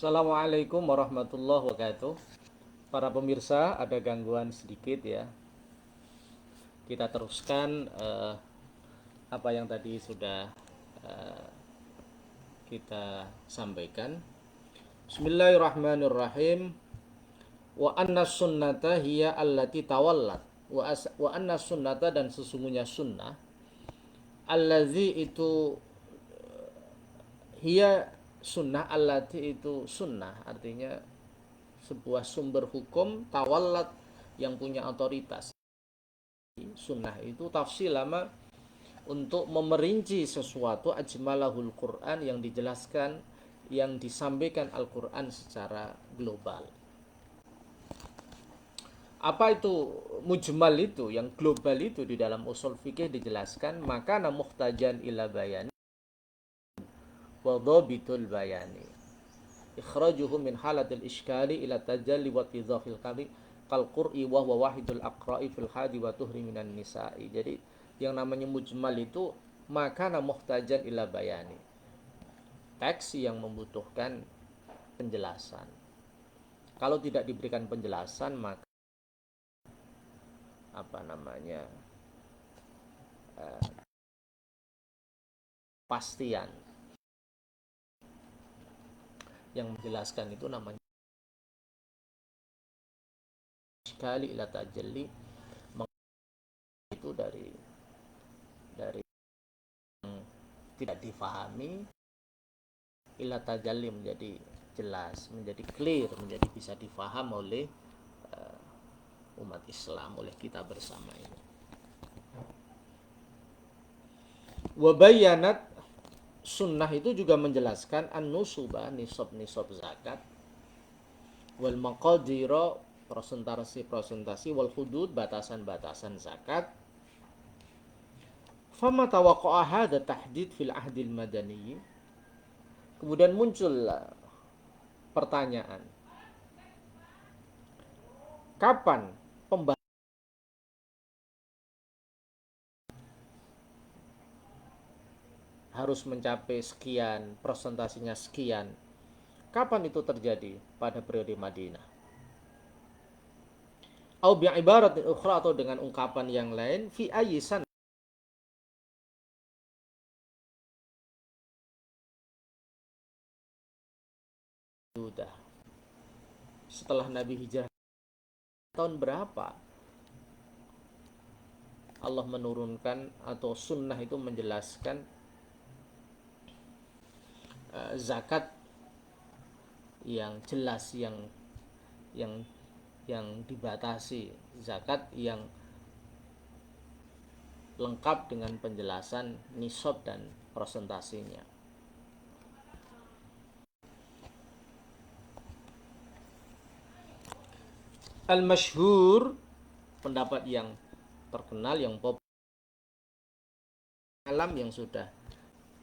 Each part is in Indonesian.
Assalamualaikum warahmatullahi wabarakatuh. Para pemirsa, ada gangguan sedikit ya. Kita teruskan apa yang tadi sudah eh, kita sampaikan. Bismillahirrahmanirrahim. Wa anna sunnata hiya allati tawallat. Wa anna sunnata, dan sesungguhnya sunnah, allazi itu hiya sunnah, allati itu sunnah, artinya sebuah sumber hukum, tawallat yang punya otoritas. Sunnah itu tafsir lama untuk memerinci sesuatu, ajmalahul Quran, yang dijelaskan, yang disampaikan Al-Quran secara global. Apa itu mujmal itu, yang global itu? Di dalam usul fikih dijelaskan, maka muhtajan ila bayani wa dhabitul bayani ikhrajuhu min halatil iskali ila tajalli wa tidhahil kali kal qur'i wa huwa wahidul aqra'i fil hadi wa tuhri minan nisa'i. Jadi yang namanya mujmal itu maka muhtajan ila bayani, teks yang membutuhkan penjelasan. Kalau tidak diberikan penjelasan, maka pastian yang menjelaskan itu namanya sekali ila tajalli, itu dari tidak difahami ila tajalli menjadi jelas, menjadi clear, menjadi bisa difaham oleh umat Islam, oleh kita bersama ini. Wabayanat, sunnah itu juga menjelaskan an-nusuba, nisab zakat, wal maqadira, presentasi wal hudud, batasan-batasan zakat. Fama tawaqqa'a hadha tahdid fil ahdil madani. Kemudian muncul pertanyaan, kapan pembahasan harus mencapai sekian, presentasinya sekian? Kapan itu terjadi? Pada periode Madinah. Au bi ibaratin ukhra, atau dengan ungkapan yang lain, fi ayyi sana, sudah setelah Nabi hijrah, tahun berapa Allah menurunkan atau sunnah itu menjelaskan zakat yang jelas, yang yang dibatasi, zakat yang lengkap dengan penjelasan nisab dan presentasinya. Al-masyhur, pendapat yang terkenal, yang populer, alam yang sudah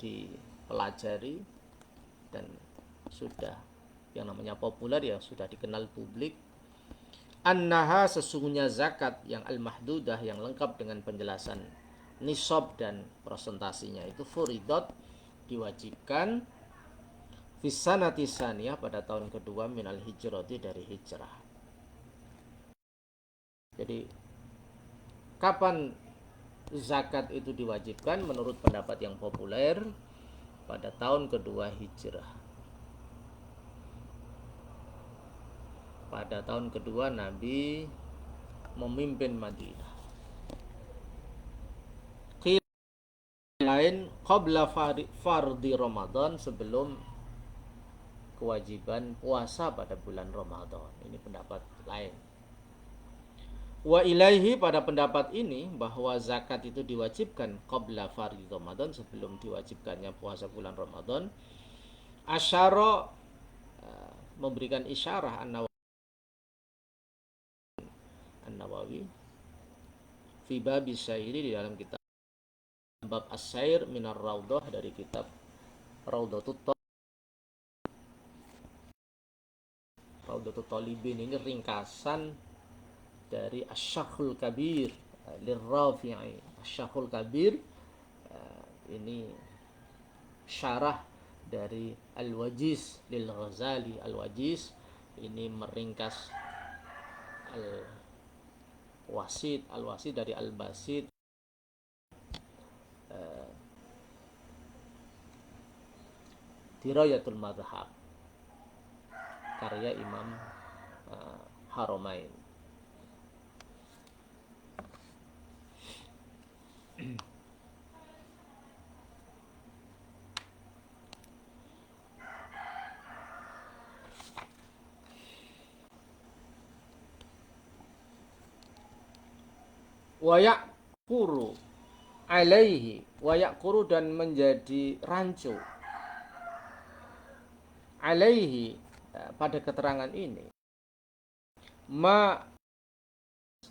dipelajari dan sudah yang namanya populer, yang sudah dikenal publik, annaha, sesungguhnya zakat yang al-mahdudah, yang lengkap dengan penjelasan nisab dan presentasinya itu, furidot, diwajibkan, fisanati saniyah, pada tahun kedua, minal hijrati, dari hijrah. Jadi kapan zakat itu diwajibkan? Menurut pendapat yang populer, pada tahun kedua hijrah. Pada tahun kedua Nabi memimpin Madinah. Lain qabla fardi Ramadan, sebelum kewajiban puasa pada bulan Ramadan. Ini pendapat lain. Wa ilaihi, pada pendapat ini, bahwa zakat itu diwajibkan qabla fardi Ramadan, sebelum diwajibkannya puasa bulan Ramadan. Asyara, memberikan isyarah An-Nawawi fi babi syairi, di dalam kitab bab as-sair minar raudhah, dari kitab Raudhatut Talibin. Ini ringkasan dari Asy-Syakhul Kabir lirrafi'i. Asy-Syakhul Kabir ini syarah dari Al-Wajiz lil Ghazali. Al-Wajiz ini meringkas Al-Wasit, Al-Wasit dari Al-Basit. Dirayatul Madhab karya Imam Haramain. Wayak kuru alaihi, wayak kuru dan menjadi rancu alaihi pada keterangan ini ma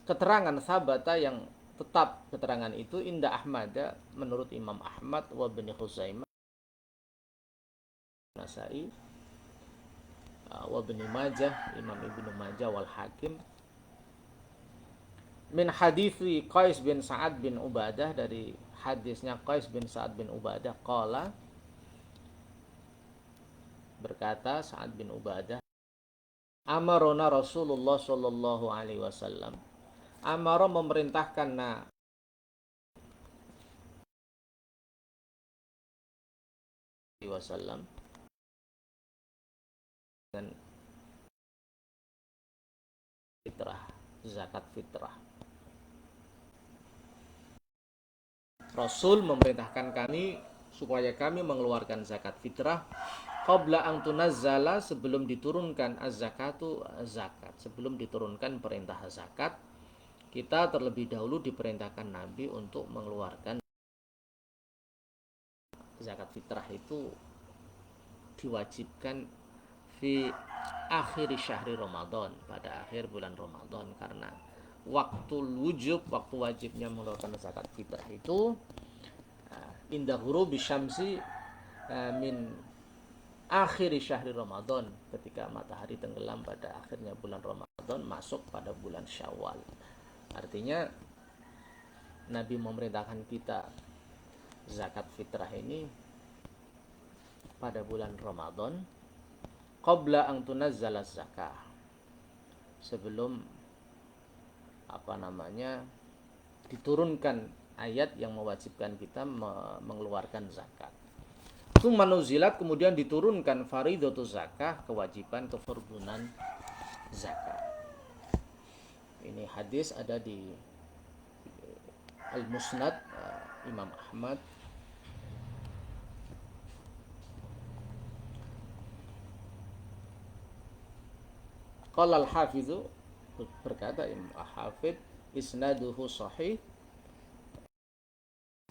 keterangan sabata yang tetap keterangan itu inda Ahmad menurut Imam Ahmad wa bin Khuzaimah Nasai wa bin Majah Imam Ibnu Majah wal Hakim min hadithi Qais bin Sa'ad bin Ubadah, dari hadisnya Qais bin Sa'ad bin Ubadah qala, berkata Sa'ad bin Ubadah, amarona Rasulullah sallallahu alaihi wasallam, amara memerintahkan wasallam dengan fitrah, zakat fitrah. Rasul memerintahkan kami supaya kami mengeluarkan zakat fitrah qabla an tunazzala, sebelum diturunkan az-zakatu, zakat, sebelum diturunkan perintah zakat. Kita terlebih dahulu diperintahkan Nabi untuk mengeluarkan zakat fitrah. Itu diwajibkan fi akhir syahri Ramadan, pada akhir bulan Ramadan, karena waktu wujub, waktu wajibnya mengeluarkan zakat fitrah itu indah ghurubi syamsi min akhir syahri Ramadan, ketika matahari tenggelam pada akhirnya bulan Ramadan masuk pada bulan Syawal. Artinya Nabi memerintahkan kita zakat fitrah ini pada bulan Ramadan qabla an tunazzala zakah, sebelum diturunkan ayat yang mewajibkan kita mengeluarkan zakat. Itu manuzilat, kemudian diturunkan faridatu zakah, kewajiban kefardunan zakat. Ini hadis ada di Al-Musnad Imam Ahmad. Qala al-Hafidhu, berkata Imam Hafidh, isnaduhu sahih,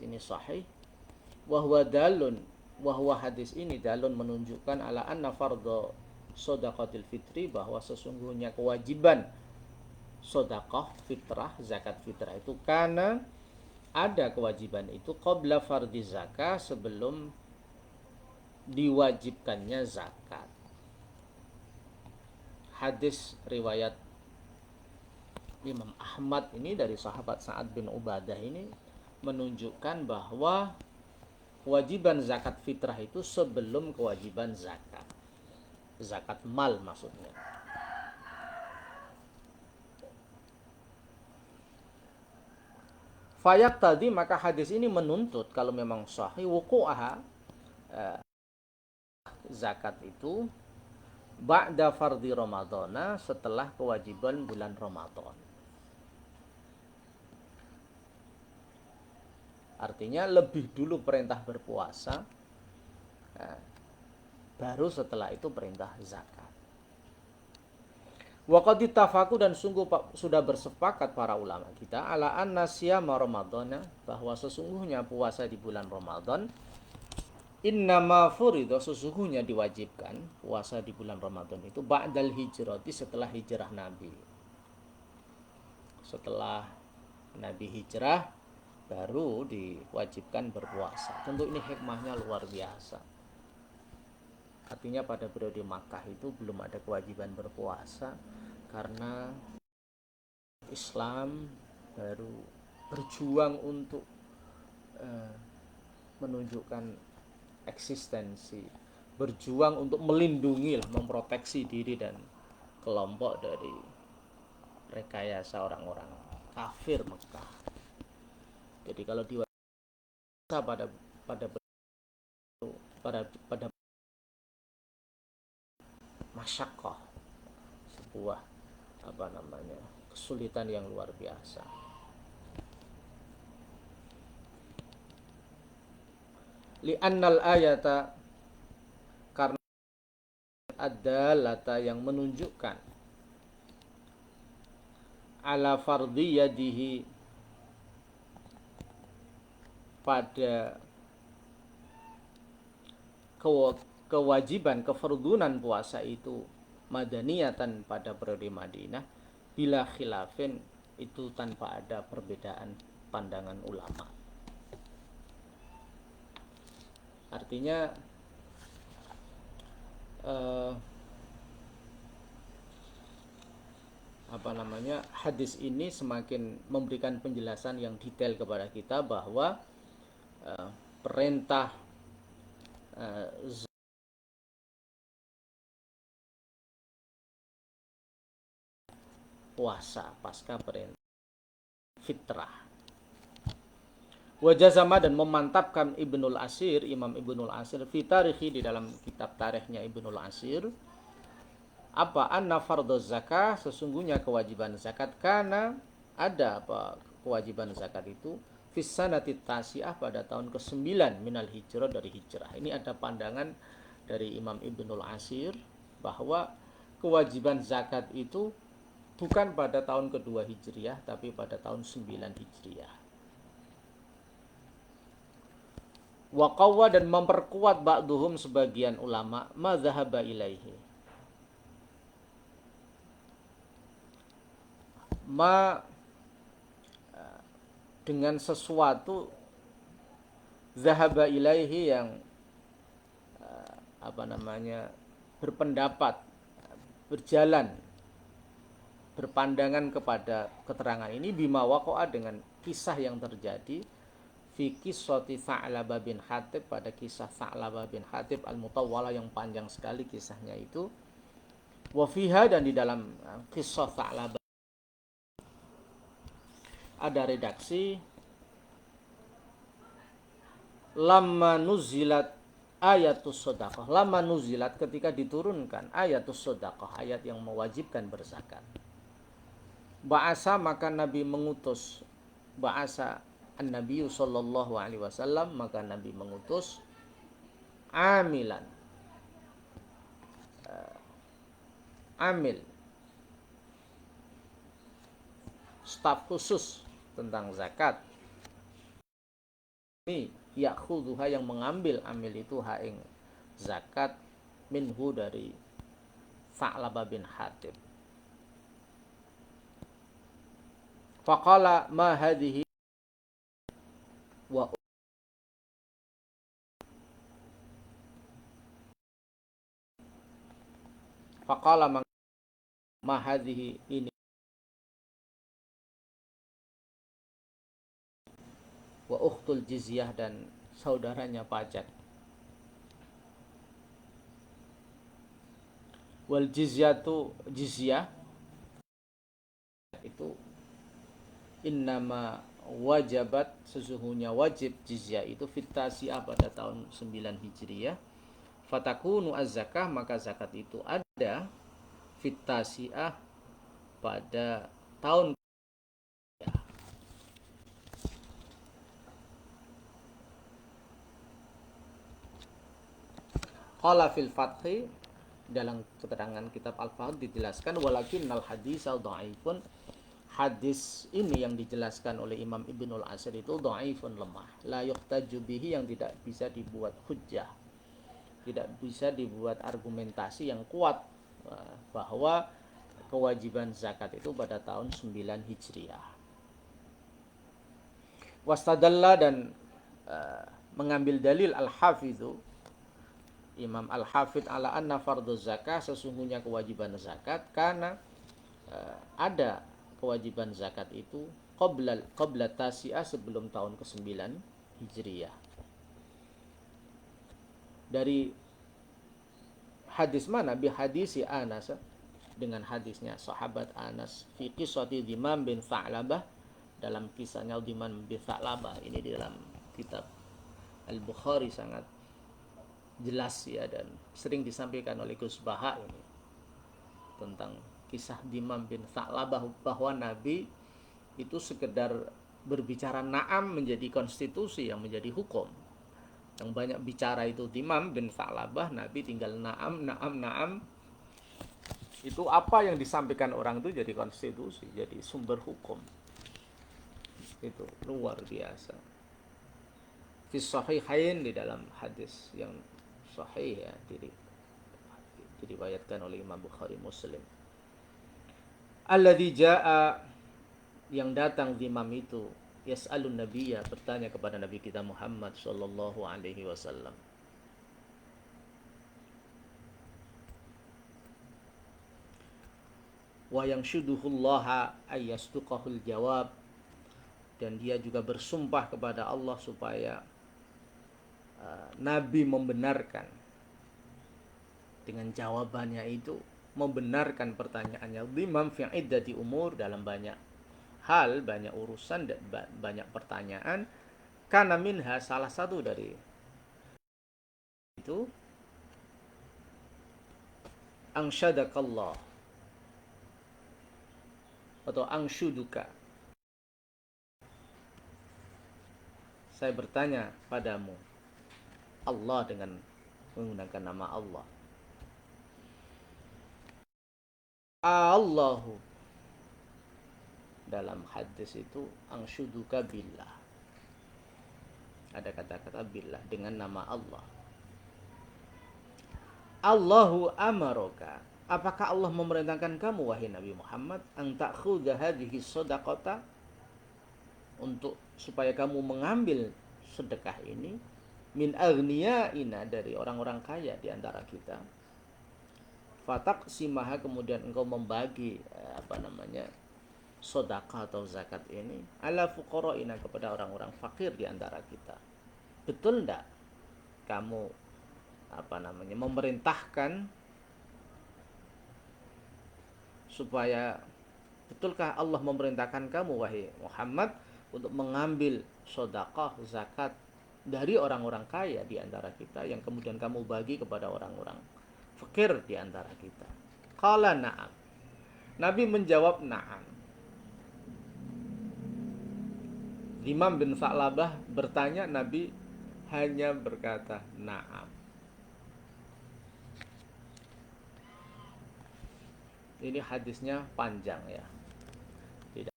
ini sahih, wahwa dalun, wahwa hadis ini dalun menunjukkan ala anna fardhu shadaqatil fitri, bahwa sesungguhnya kewajiban sedekah fitrah, zakat fitrah itu karena ada kewajiban itu qabla fardhi zakah, sebelum diwajibkannya zakat. Hadis riwayat Imam Ahmad ini dari sahabat Sa'ad bin Ubadah ini menunjukkan bahwa kewajiban zakat fitrah itu sebelum kewajiban zakat. Zakat mal maksudnya. Fayak tadi, maka hadis ini menuntut kalau memang sahih wuqu'aha, zakat itu ba'da fardhi Ramadana, setelah kewajiban bulan Ramadan. Artinya lebih dulu perintah berpuasa, baru setelah itu perintah zakat. Wa qad ittafaqu, dan sungguh sudah bersepakat para ulama kita ala anna siyama Ramadana, bahwa sesungguhnya puasa di bulan Ramadan innama furido, sesungguhnya diwajibkan puasa di bulan Ramadan itu ba'dal hijrati, setelah hijrah Nabi. Setelah Nabi hijrah baru diwajibkan berpuasa. Tentu ini hikmahnya luar biasa. Artinya pada periode Makkah itu belum ada kewajiban berpuasa, karena Islam baru berjuang untuk menunjukkan eksistensi berjuang untuk melindungi, memproteksi diri dan kelompok dari rekayasa orang-orang kafir Mekah. Jadi kalau diwasa pada pada pada pada masyaqqah, sebuah kesulitan yang luar biasa. Li'annal ayata, karena ad-dalata yang menunjukkan ala fardiyadihi, pada kewajiban kefardunan puasa itu madaniyatan pada periode Madinah bila khilafin, itu tanpa ada perbedaan pandangan ulama. Artinya hadis ini semakin memberikan penjelasan yang detail kepada kita bahwa perintah puasa pasca perintah fitrah. Wajazama, dan memantapkan Ibnul Asir, Imam Ibnul Asir fi tarikhi, di dalam kitab tarikhnya Ibnul Asir, apa anna fardhu zakah, sesungguhnya kewajiban zakat, karena ada kewajiban zakat itu fis sanati tasi'ah, pada tahun ke-9 minal hijrah, dari hijrah. Ini ada pandangan dari Imam Ibnul Asir bahwa kewajiban zakat itu bukan pada tahun kedua hijriah, tapi pada tahun 9 hijriah. Wa qawwa, dan memperkuat ba'duhum, sebagian ulama, madzhaba ilaihi, dengan sesuatu zahaba ilaihi, yang berpendapat, berjalan, berpandangan kepada keterangan ini, bima waqa'a, dengan kisah yang terjadi fi qissati Tha'labah bin Hatib, pada kisah Tha'labah bin Hatib al-Mutawwalah, yang panjang sekali kisahnya itu. Wa fiha, dan di dalam kisah Tha'labah ada redaksi lamma nuzilat ayatus shadaqah, lamma nuzilat, ketika diturunkan ayatus shadaqah, ayat yang mewajibkan berzakat. Ba'asa, maka Nabi mengutus, ba'asa an-Nabi sallallahu alaihi wasallam, maka Nabi mengutus amilan, amil, staf khusus tentang zakat. Ini ya'khudhuha, yang mengambil, amil itu haing zakat, minhu, dari Tha'labah bin Hatib. Faqala ma hadhihi wa faqala ma hadhihi, ini wa ukhtul jizyah, dan saudaranya pajak. Wal jizyatu, jizyah itu innama wajabat, sesungguhnya wajib jizyah itu fitasi'ah, pada tahun 9 hijriyah. Fatakunu az-zakah, maka zakat itu ada fitasi'ah, pada tahun. Qala fil fathi, dalam keterangan kitab Al-Fath dijelaskan, walakinnal haditsa dhaifun, hadis ini yang dijelaskan oleh Imam Ibnul Asir itu dhaifun, lemah, la yuhtaju bihi, yang tidak bisa dibuat hujjah, tidak bisa dibuat argumentasi yang kuat bahwa kewajiban zakat itu pada tahun 9 hijriyah. Wastadalla, dan mengambil dalil al-hafidhu, Imam Al-Hafidh, ala anna fardhu zakah, sesungguhnya kewajiban zakat, karena ada kewajiban zakat itu qabla tasi'ah, sebelum tahun ke-9 hijriyah. Dari Hadis mana? Bi hadisi Anas, dengan hadisnya sahabat Anas fi qissati Dimam bin Tha'labah, dalam kisahnya Dimam bin Tha'labah. Ini di dalam kitab Al-Bukhari sangat jelas ya, dan sering disampaikan oleh Gus Baha ini tentang kisah Dimam bin Tha'labah, bahwa Nabi itu sekedar berbicara na'am menjadi konstitusi yang menjadi hukum. Yang banyak bicara itu Dimam bin Tha'labah, Nabi tinggal na'am, na'am, na'am. Itu apa yang disampaikan orang itu jadi konstitusi, jadi sumber hukum. Itu luar biasa. Fi sahihain, di dalam hadis yang sahih ya, diriwayatkan oleh Imam Bukhari Muslim. Alladzi jaa, yang datang Dimam itu, yas'alun nabiyya, bertanya kepada Nabi kita Muhammad sallallahu alaihi wasallam. Wa yanshuduhullaha ayyastuqahul jawab, dan dia juga bersumpah kepada Allah supaya Nabi membenarkan dengan jawabannya itu, membenarkan pertanyaannya. Dimam fi iddati umur, dalam banyak hal, banyak urusan, dan banyak pertanyaan. Kana minha, salah satu dari itu, angsyadakallah atau angsyuduka, saya bertanya padamu Allah dengan menggunakan nama Allah. Allahu, dalam hadis itu angsyuduka billah, ada kata-kata billah, dengan nama Allah. Allahu amaroka, apakah Allah memerintahkan kamu wahai Nabi Muhammad, an ta'khudha hadhihi shadaqata, untuk supaya kamu mengambil sedekah ini, min aghniyaina, dari orang-orang kaya di antara kita, fataqsimaha, kemudian engkau membagi sedekah atau zakat ini, ala fuqaraina, kepada orang-orang fakir di antara kita. Betul enggak kamu memerintahkan supaya, betulkah Allah memerintahkan kamu wahai Muhammad untuk mengambil sedekah zakat dari orang-orang kaya di antara kita, yang kemudian kamu bagi kepada orang-orang fakir di antara kita? Qala na'am, Nabi menjawab na'am. Imam bin Tha'labah bertanya, Nabi hanya berkata na'am. Ini hadisnya panjang ya. Tidak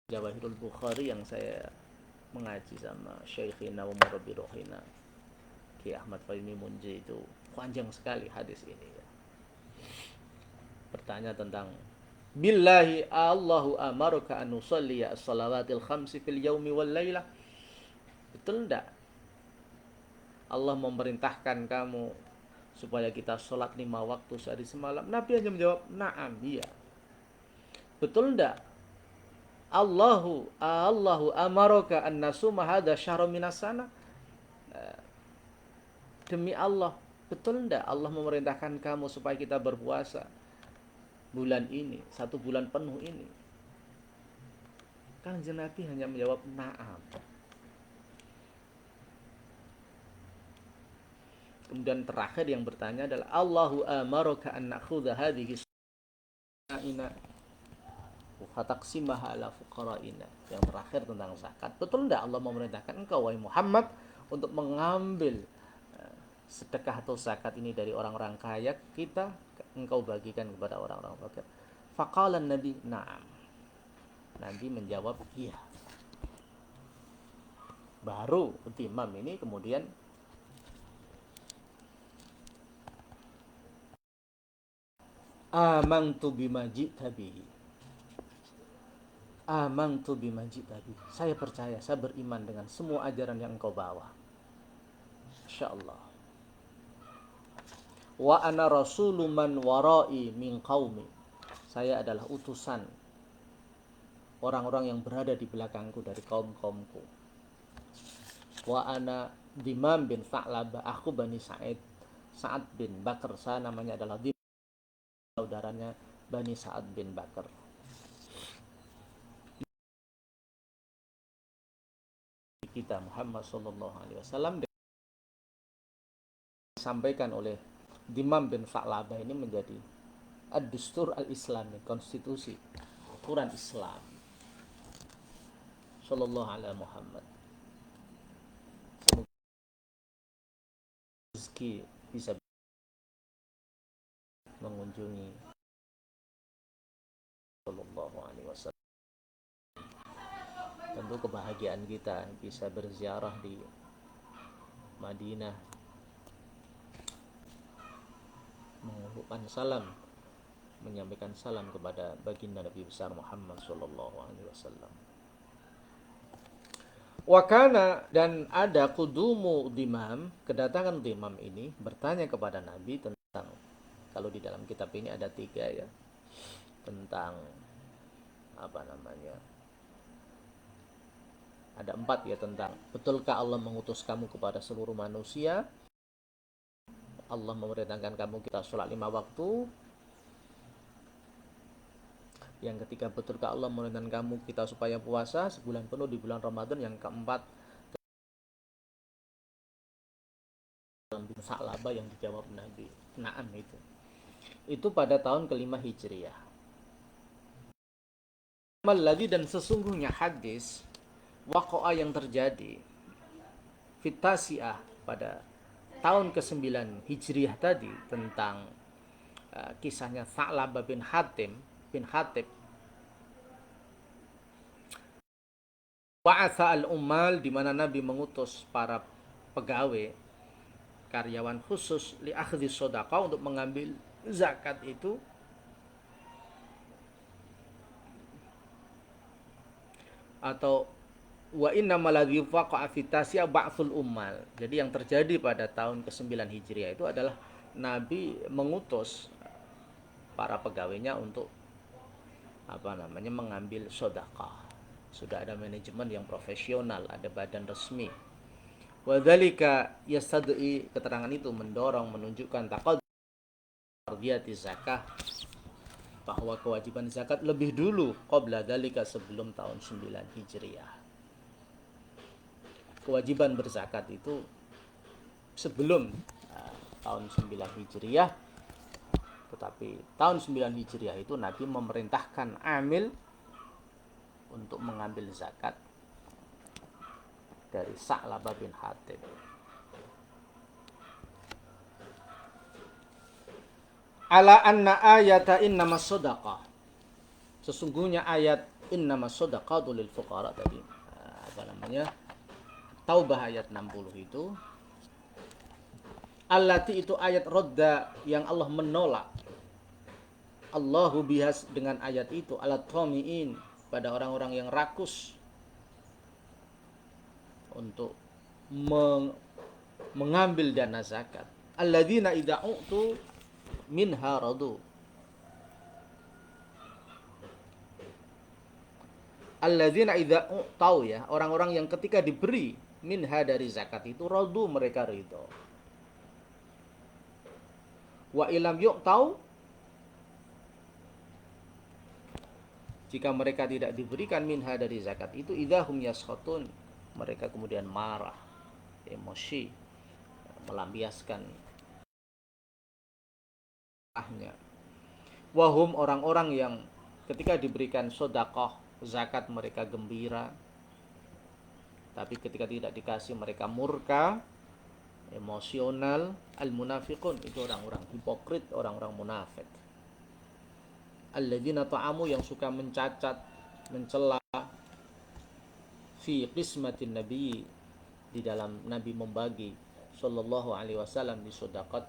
Jawahirul Bukhari yang saya mengaji sama Syekhina wa Murabbi Rohina Ki Ahmad Fahimi Munji, itu panjang sekali hadis ini ya. Bertanya tentang billahi Allahu amaruka an nusalli as-salawatil khamsi fil yaumi wal lailah. Betul enggak Allah memerintahkan kamu supaya kita sholat 5 waktu sehari semalam? Nabi hanya menjawab na'am, iya. Betul enggak Allahu amaroka an nasuma hadha syahra minas sana, demi Allah, betul enggak Allah memerintahkan kamu supaya kita berpuasa bulan ini, 1 bulan penuh ini? Kanjeng Nabi hanya menjawab na'am. Kemudian terakhir yang bertanya adalah Allahu amaroka an nakhudha hadhihi sa'ina wa fataqsimaha ala fuqara'ina. Yang terakhir tentang zakat. Betul enggak Allah memerintahkan engkau wahai Muhammad untuk mengambil sedekah atau zakat ini dari orang-orang kaya kita, engkau bagikan kepada orang-orang fakir? Faqala Nabi na'am. Nabi menjawab iya. Baru Imam ini kemudian amantu bima ji'ta bihi. Amantu bima ji'ta bihi. Saya percaya, saya beriman dengan semua ajaran yang engkau bawa. Insyaallah. Wa ana rasulun man warai min qaumi. Saya adalah utusan orang-orang yang berada di belakangku dari kaum-kaumku. Wa ana Dimam bin Tha'labah, aku Bani Sa'id. Sa'ad bin Bakar. Namanya adalah saudaranya Bani Sa'ad bin Bakar. Kita Muhammad sallallahu alaihi wasallam disampaikan oleh Dimam bin Sa'labah ini menjadi ad-dustur al-islami, konstitusi aturan Islam sallallahu alaihi Muhammad. Semoga rezeki bisa mengunjungi sallallahu alaihi wasallam. Tentu kebahagiaan kita bisa berziarah di Madinah, mengucapkan salam, menyampaikan salam kepada baginda Nabi besar Muhammad sallallahu alaihi wasallam. Wakana, dan ada kudumu Dimam, kedatangan Dimam ini bertanya kepada Nabi tentang, kalau di dalam kitab ini ada 3 ya, tentang apa namanya, ada 4 ya, tentang betulkah Allah mengutus kamu kepada seluruh manusia, Allah memerintahkan kamu kita sholat 5 waktu, yang ketiga betulkah Allah memerintahkan kamu kita supaya puasa sebulan penuh di bulan Ramadan, yang keempat dalam bin Sa'labah yang dijawab Nabi na'am. Itu pada tahun ke-5 Hijriah. Lagi, dan sesungguhnya hadis waqa'a yang terjadi fitasiah pada tahun ke-9 Hijriah tadi tentang kisahnya Sa'labah bin Hatib wa'atha al-ummal, di mana Nabi mengutus para pegawai karyawan khusus li akhdhi shadaqah, untuk mengambil zakat itu, atau wa inna maladhi waqa'a fi tasya ba'thul ummal. Jadi yang terjadi pada tahun ke-9 Hijriah itu adalah Nabi mengutus para pegawainya untuk mengambil sedekah. Sudah ada manajemen yang profesional, ada badan resmi. Wa dzalika yastad'i, keterangan itu mendorong, menunjukkan fardiyati zakah, bahwa kewajiban zakat lebih dulu qabla dzalika, sebelum tahun 9 Hijriah. Kewajiban berzakat itu sebelum tahun 9 Hijriah, tetapi tahun 9 Hijriah itu Nabi memerintahkan amil untuk mengambil zakat dari Sa'labah bin Hatib. Ala anna ayata innamas shadaqah, sesungguhnya ayat innamas shadaqatu lil fuqara tadi, Taubah ayat 60 itu, allati, itu ayat rodda yang Allah menolak, Allahu bihas, dengan ayat itu, alat thomiin, pada orang-orang yang rakus untuk mengambil dana zakat, alladzina idza u'tu minha radu, alladzina idza u'tau, ya, orang-orang yang ketika diberi minha, dari zakat itu, radu, mereka ridho. Wa ilam yu'tau, jika mereka tidak diberikan minha, dari zakat itu, idahum yaskhatun, mereka kemudian marah, emosi, melampiaskan ahnya. Wahum, orang-orang yang ketika diberikan sedekah zakat mereka gembira, tapi ketika tidak dikasih mereka murka, emosional. Al-munafiqun, itu orang-orang hipokrit, orang-orang munafik. Alladzina ta'amu, yang suka mencacat, mencela, fi qismatin nabi, di dalam Nabi membagi sallallahu alaihi wasallam di sedekah,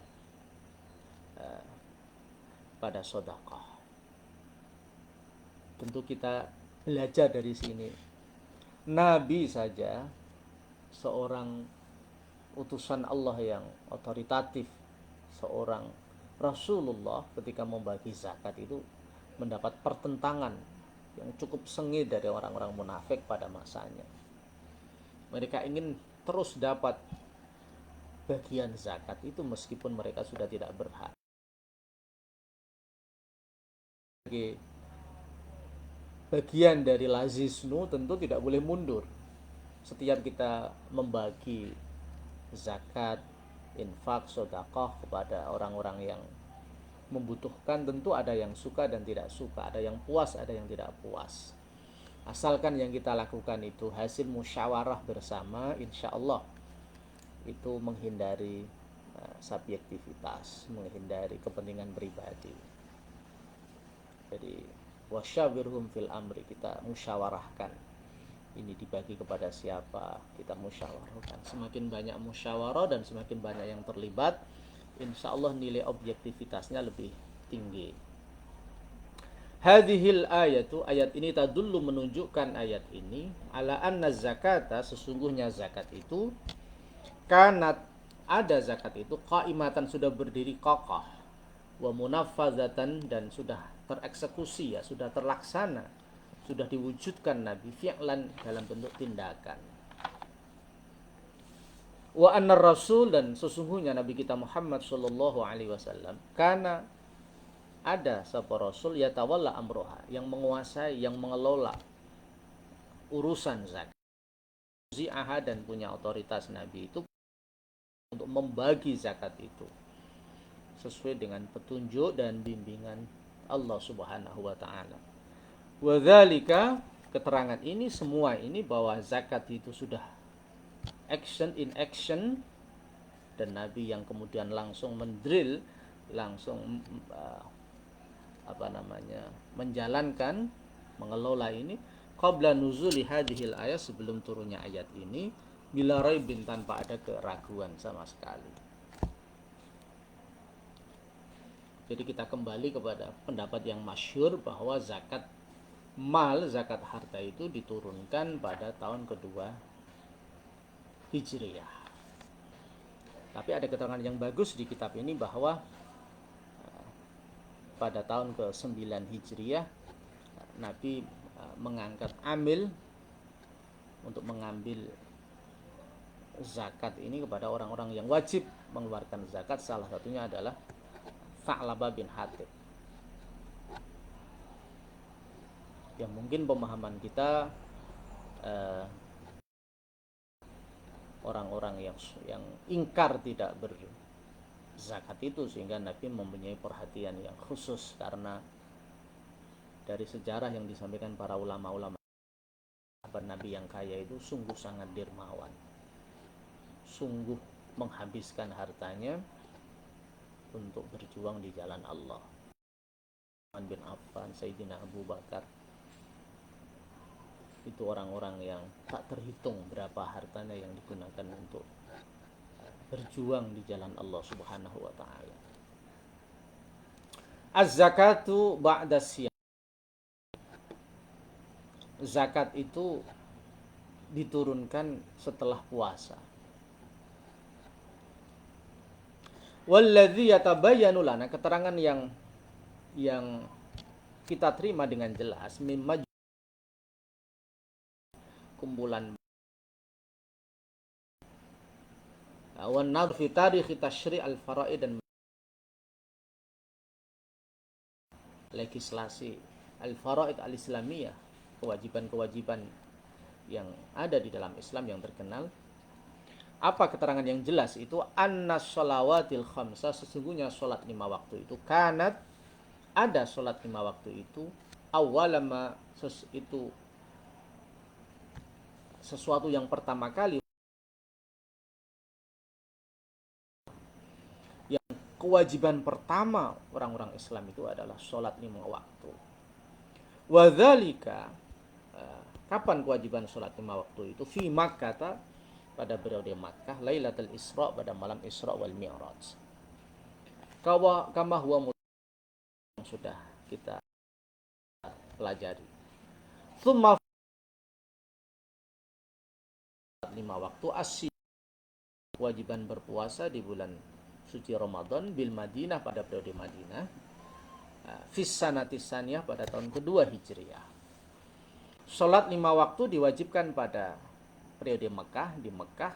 pada sedekah. Tentu kita belajar dari sini. Nabi saja, seorang utusan Allah yang otoritatif, seorang Rasulullah, ketika membagi zakat itu mendapat pertentangan yang cukup sengit dari orang-orang munafik pada masanya. Mereka ingin terus dapat bagian zakat itu meskipun mereka sudah tidak berhak. Sebagai bagian dari lazisnu tentu tidak boleh mundur. Setiap kita membagi zakat, infak, sedekah kepada orang-orang yang membutuhkan, tentu ada yang suka dan tidak suka, ada yang puas, ada yang tidak puas. Asalkan yang kita lakukan itu hasil musyawarah bersama, insya Allah itu menghindari subjektivitas, menghindari kepentingan pribadi. Jadi wasyawirhum fil amri, kita musyawarahkan ini dibagi kepada siapa, kita musyawarahkan. Semakin banyak musyawarah dan semakin banyak yang terlibat, insya Allah nilai objektivitasnya lebih tinggi. Hadhil ayatu, ayat ini tadullu, menunjukkan ayat ini ala anna zakata, sesungguhnya zakat itu kanat, ada zakat itu qaimatan, sudah berdiri kokoh, wa munaffazatan, dan sudah tereksekusi, ya sudah terlaksana, sudah diwujudkan Nabi fi'lan, dalam bentuk tindakan. Wa anna rasul, dan sesungguhnya Nabi kita Muhammad sallallahu alaihi wasallam karena ada sapa rasul yatawalla amroha, yang menguasai, yang mengelola urusan zakat, zi'aha, dan punya otoritas Nabi itu untuk membagi zakat itu sesuai dengan petunjuk dan bimbingan Allah Subhanahu wa taala. Wa dzalika, keterangan ini semua ini bahwa zakat itu sudah action in action, dan Nabi yang kemudian langsung mendrill, langsung menjalankan, mengelola ini qabla nuzuli hadhil ayat, sebelum turunnya ayat ini, bila raibin, tanpa ada keraguan sama sekali. Jadi kita kembali kepada pendapat yang masyhur bahwa zakat mal, zakat harta itu diturunkan pada tahun kedua Hijriyah. Tapi ada keterangan yang bagus di kitab ini bahwa pada tahun ke-9 Hijriyah Nabi mengangkat amil untuk mengambil zakat ini kepada orang-orang yang wajib mengeluarkan zakat. Salah satunya adalah Tha'labah bin Hatib. Yang mungkin pemahaman kita orang-orang yang ingkar tidak berzakat itu, sehingga Nabi mempunyai perhatian yang khusus, karena dari sejarah yang disampaikan para ulama-ulama, sahabat Nabi yang kaya itu sungguh sangat dermawan, sungguh menghabiskan hartanya untuk berjuang di jalan Allah. Utsman bin Affan, Sayyidina Abu Bakar, itu orang-orang yang tak terhitung berapa hartanya yang digunakan untuk berjuang di jalan Allah Subhanahu wa taala. Az-zakatu ba'da siyam. Zakat itu diturunkan setelah puasa. Walladzi yatabayyanu lana, keterangan yang kita terima dengan jelas, mimma, kumpulan wan nadhr fi tarikh tasyri' al-fara'id, dan legislasi al-fara'id al-islamiyah, kewajiban-kewajiban yang ada di dalam Islam yang terkenal. Apa keterangan yang jelas itu? Anna sholawatil khamsah, sesungguhnya sholat 5 waktu itu, kanat, ada sholat 5 waktu itu, awalama, itu sesuatu yang pertama kali, yang kewajiban pertama orang-orang Islam itu adalah sholat 5 waktu. Wadzalika, kapan kewajiban sholat 5 waktu itu? Fi Makkah, pada periode Makkah, Lailatul Isra, pada malam Isra wal Mi'raj. Kama huwa yang sudah kita pelajari. Tsumma 5 waktu asy, kewajiban berpuasa di bulan suci Ramadan, bil Madinah, pada periode Madinah, fis sanati tsaniyah, pada tahun kedua Hijriyah. Salat 5 waktu diwajibkan pada periode Mekah, di Mekah,